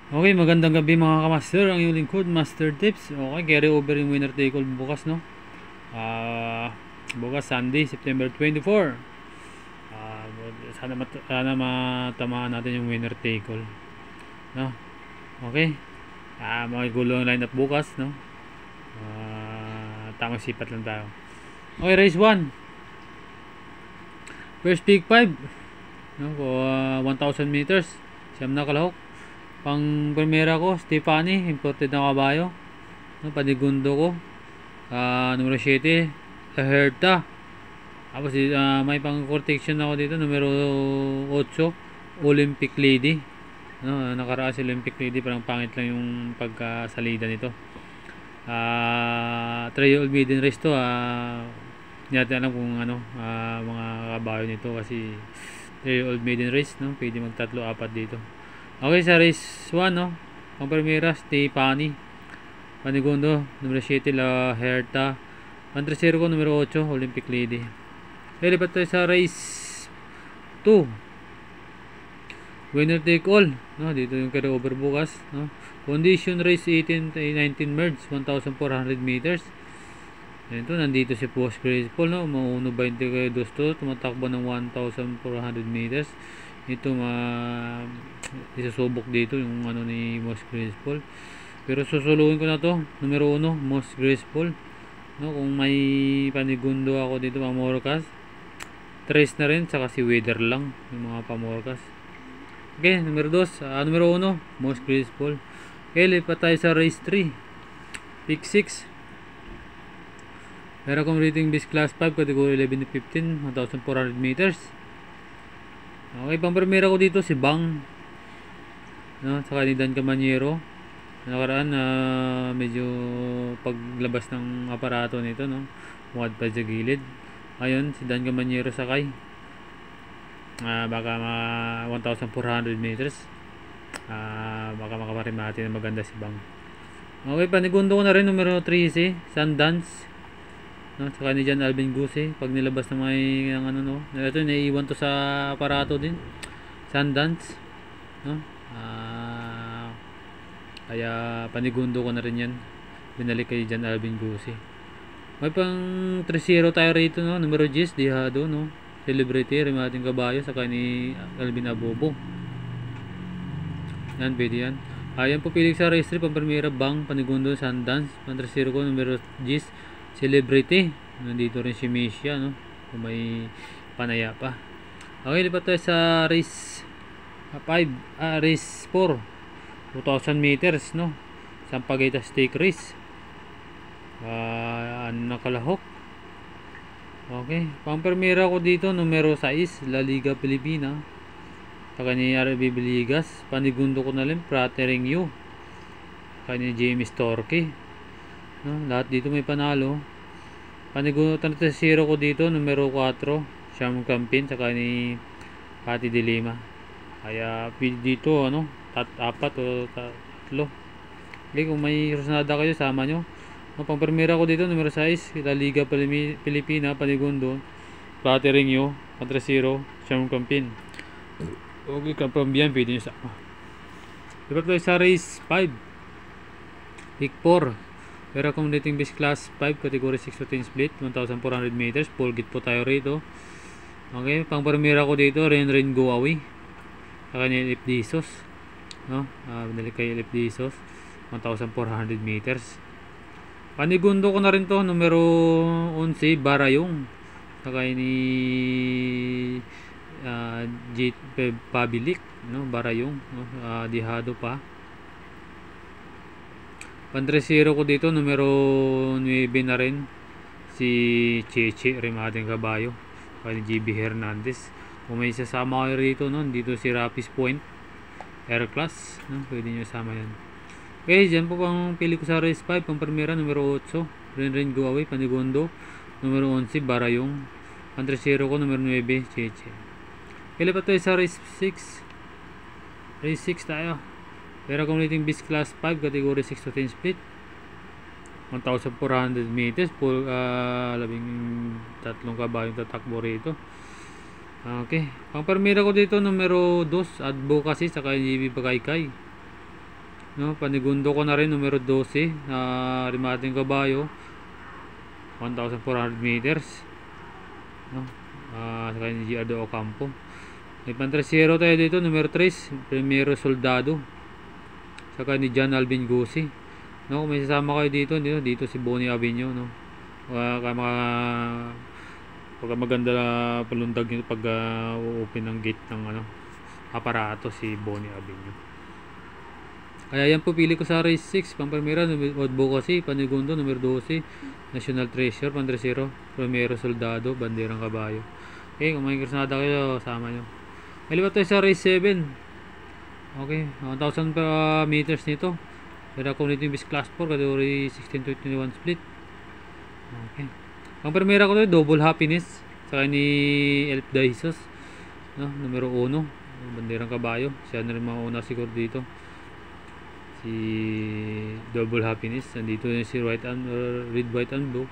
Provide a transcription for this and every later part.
Okay, magandang gabi mga kamaster. Ang iyong lingkod, Master Tips. Okay, carry over yung winner take all bukas, no? Bukas Sunday, September 24. Ah, sana matamaan natin yung winner take all, no? Okay. Magulo ang lineup bukas, no? Tamang sipat lang tayo. Okay, race 1. First pick 5, no? 1,000 meters. Siyam na kalahok. Pang primera ko, Stefani, imported na kabayo. No, panigundo ko. Numero 7, Herta. Tapos may pang protection ako dito, numero 8, Olympic Lady. No, nakaraan si Olympic Lady, parang pangit lang yung pagkasalida nito. 3-year-old maiden race to. Hindi natin alam kung mga kabayo nito kasi 3-year-old maiden race, no? Pwede magtatlo, apat dito. Okay, sa race 1, no? Ang primera, Stefani. Panigundo, numero 7, La Herta. Pang-tercero ko, numero 8, Olympic Lady. Okay, lipat tayo sa race 2. Winner take all, no? Dito yung carry over bukas, no? Condition race 18-19 merge, 1,400 meters. Ito, nandito si Post Graceful, no? Mauno 20 kay Dosto, tumatakbo ng 1,400 meters. Ito isusubok dito yung ni Most Graceful, pero susuluhin ko na to, numero 1, Most Graceful, no? Kung may panigundo ako dito, pamorkas, trace na rin, saka si Wither lang yung mga pamorkas. Okay, numero 2, numero 1, Most Graceful. Okay, lipat tayo sa race 3, pick 6. Meron akong rating base class 5, category 11-15, 1,400 meters. Okay, pang primera ko dito si Bang, no? Saka ni Dan Camaniero. Nakaraan medyo paglabas ng aparato nito, no? Muad pa sa gilid. Ayun, si Dan Camaniero sakay. Baka 1,400 meters. Baka makaparimati na maganda si Bang. Okay, panigundo ko na rin numero 13, Sundance, no? Saka ni Jan Alvin Guse, pag nilabas na may no? Ito naiiwan to sa aparato din, Sundance, no? Kaya panigundo ko na rin yan, binalik kay Jan Alvin Guse. May pang 3-0 tayo rito, no? Numero 10, Dihado, no? Celebrity, Rimating Kabayo, saka ni Alvin Abobo. Yan, pwede yan. Ayan po, pilik sa race 3, pang primera, Bang, panigundo, Sundance. Pang 3-0 ko, numero 10, Celebrity. Nandito rin si Misha, no? Kung may panaya pa. Okay, lipat tayo sa race 5, race 4, 2,000 meters, no? Sampaguita stake race. Nakalahok. Okay, pang primera ko dito, numero 6, La Liga Pilipina. Saka ni RB Biligas. Panigundo ko na rin, Pratering U. Saka ni James Torque, no? Lahat dito may panalo. Panigundo 3-0 ko dito, numero 4, Siam Campin, saka ni Pati de Lima. Kaya dito, apat o tatlo. Okay, kung may rusanada kayo, sama nyo. Pang primera ko dito, numero 6, La Liga Pilipina, panigundo, Pratering U, 3-0, Siam Campin. Okay, kapambiyan, pwede nyo sama. Lipat tayo sa race 5, pick 4. Pero kung dating base class 5, category 6-10 split, 1,400 meters, full git po tayo rito. Okay, pang primera ko dito, Ren Goawi, saka ni Elip Disos, no? Binalik kay Elip Disos, 1,400 meters. Panigundo ko na rin to, numero 11, Barayong, saka ni Pabilik, no? Barayong, no? Dihado pa. Pang-3-0 ko dito, numero 9 na rin, si Cheche, Rimating Kabayo, kay GB Hernandez. Kung may sasama kayo rito, no? Dito si Rapis Point, Air Class, no? Pwede nyo sama yan. Okay, dyan po pang pili ko sa race 5, pang primera, numero 8, Ren Guaway, panigundo, numero 11, Barayong. Pang-3-0 ko, numero 9, Cheche. Okay, lipat tayo sa race 6. Race 6 tayo. Pero kung rating base class 5, category 6-10 split, 1,400 meters, full 13 kabayong tatakbo rito. Okay, pang primera ko dito, numero 2, Advocacy, saka GB Pagaykay. no? Panigundo ko na rin numero 12 na Rimating Kabayo, 1,400 meters, no? Saka ni Giardo Ocampo. May pan-3-0 tayo dito, numero 3 Primero Soldado, saka ni John Alvin Gusi, no? Kung may sasama kayo dito si Bonnie Abinyo, no? Pagka maganda palundag nito pag open ng gate ng aparato si Bonnie Abinyo. Kaya yan po pili ko sa race 6, Pampamira, Advocacy, Panigundo, numero 12, National Treasure, Pan-3-0, Primero Soldado, Banderang Kabayo. Okay, kung may krasnada kayo, sama nyo. Malibat tayo sa race 7. Okay, 1,000 meters nito. Pero Community Base Class 4, category 16-21 split. Okay. Ang primera ko to, Double Happiness, saka ni Elf Daisos, no? Numero 1, Banderang Kabayo. Siya na rin mauna siguro dito. Si Double Happiness. Nandito si Red, White and Blue.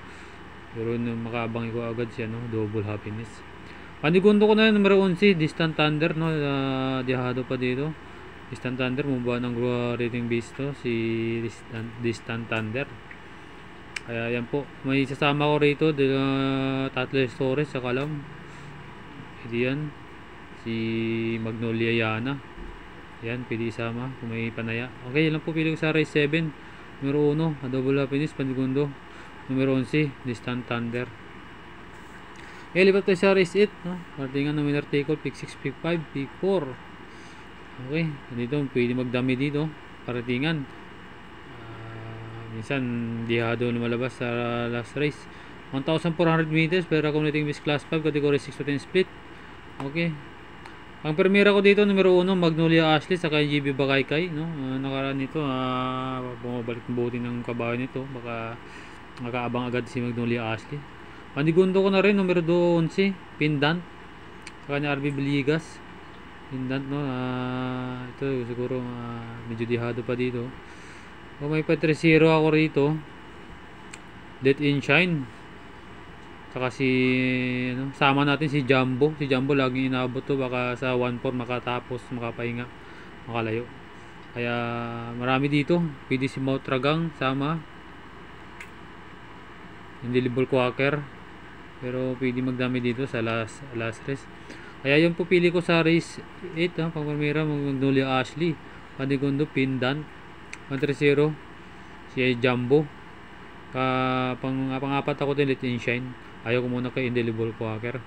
Pero makaabang ko agad siya, no? Double Happiness. Panigundo ko na yun, numero 11, Distant Thunder, no? Dihado pa dito. Distant Thunder, mumba ng rating base to, si Distant Thunder. Kaya yan po, may sasama ko rito, Tatlo Torres sa kalam. Hindi yan, si Magnolia Yana. Yan, pili isama kung may panaya. Okay, yan lang po pili ko sa race 7. Numero 1, Double Happiness, Panigundo. Numero 11, Distant Thunder. Lipat tayo sa race 8, no? Partingan ng winner take all, pick 6, pick 5, pick 4. Okay, dito pwede magdami dito. Partingan. Minsan dihado lumalabas sa last race. 1,400 meters pero Community Base Class 5, category 6-10 split. Okay. Ang primera ko dito, numero 1, Magnolia Ashley, saka GB Bakaykay, no? Nakaraan nito, bumabalik ng buti ng kabayo nito. Baka makaabang agad si Magnolia Ashley. Panigundo ko na rin, numero 11, Pendant, saka ni RB Biligas. Pendant, no? Ito siguro medyo dihado pa dito. O may pa-3-0 ako rito, Let in Shine, saka si sama natin si Jumbo. Si Jumbo laging inabot to, baka sa 1-4 makatapos, makapahinga, makalayo. Kaya marami dito. Pwede si Mount Ragang sama, Indelible Quaker, pero pwede magdami dito sa last race. Kaya yung pupili ko sa race 8, Pangpamira, Magnolia Ashley, Panigundo, Pendant, 1-3-0 si Jumbo. Pang-apat ako din, Let in Shine. Ayaw ko muna kay Indelible Quaker.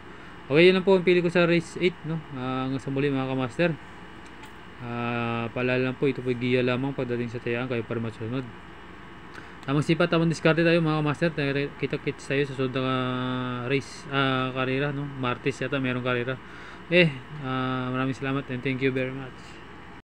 Okay, yun lang po ang pili ko sa race 8, no? Hanggang sa muli mga kamaster. Paalala lang po, ito po giya lamang pagdating sa tayaan, kayo para masunod. Tamang sipat, tamang diskarte tayo mga kamaster. Kita-kits tayo sa sunod na race, karera, no? Martes yata merong karera. Maraming salamat and thank you very much.